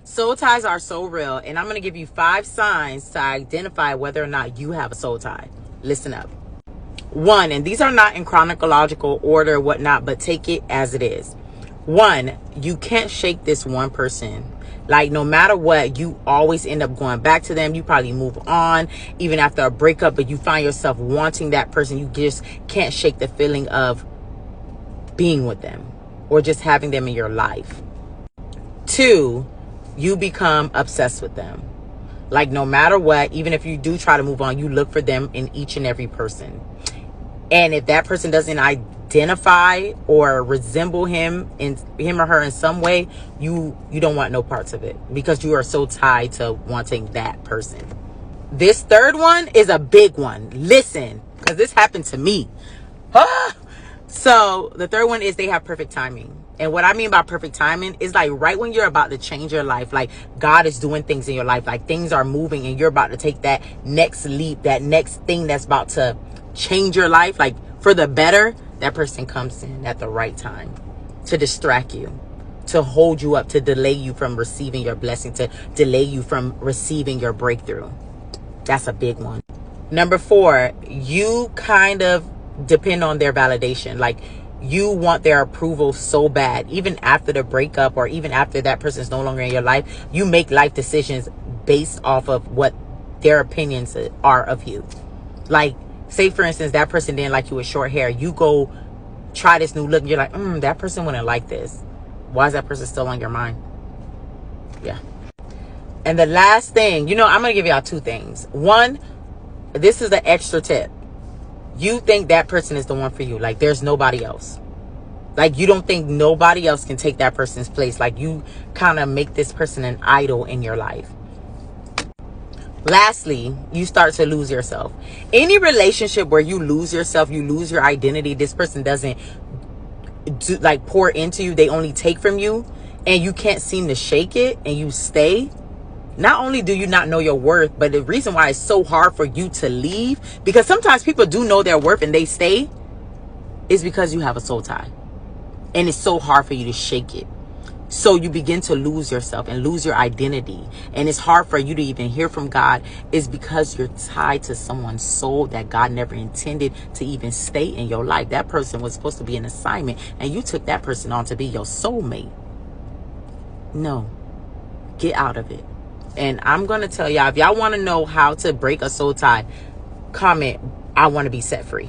Soul ties are so real, and I'm going to give you 5 signs to identify whether or not you have a soul tie. Listen up. 1, and these are not in chronological order or whatnot, but take it as it is. 1, you can't shake this one person. Like, no matter what, you always end up going back to them. You probably move on even after a breakup, but you find yourself wanting that person. You just can't shake the feeling of being with them or just having them in your life. 2, you become obsessed with them. Like, no matter what, even if you do try to move on, you look for them in each and every person. And if that person doesn't identify or resemble him or her in some way, you don't want no parts of it because you are so tied to wanting that person. This 3rd one is a big one. Listen, because this happened to me. So the 3rd one is they have perfect timing. And what I mean by perfect timing is like right when you're about to change your life, like God is doing things in your life, like things are moving and you're about to take that next leap, that next thing that's about to change your life, like for the better. That person comes in at the right time to distract you, to hold you up, to delay you from receiving your blessing, to delay you from receiving your breakthrough. That's a big one. Number 4, you kind of depend on their validation. Like, you want their approval so bad. Even after the breakup or even after that person's no longer in your life, you make life decisions based off of what their opinions are of you. Like, say for instance, that person didn't like you with short hair. You go try this new look and you're like, that person wouldn't like this. Why is that person still on your mind? Yeah. And the last thing, I'm going to give y'all 2 things. 1, this is the extra tip. You think that person is the one for you. Like, there's nobody else. Like, you don't think nobody else can take that person's place. Like, you kind of make this person an idol in your life. Lastly, you start to lose yourself. Any relationship where you lose yourself, you lose your identity, this person doesn't pour into you, they only take from you, and you can't seem to shake it, and you stay. Not only do you not know your worth, but the reason why it's so hard for you to leave, because sometimes people do know their worth and they stay, is because you have a soul tie. And it's so hard for you to shake it. So you begin to lose yourself and lose your identity. And it's hard for you to even hear from God, is because you're tied to someone's soul that God never intended to even stay in your life. That person was supposed to be an assignment, and you took that person on to be your soulmate. No, get out of it. And I'm going to tell y'all, if y'all want to know how to break a soul tie, comment, I want to be set free.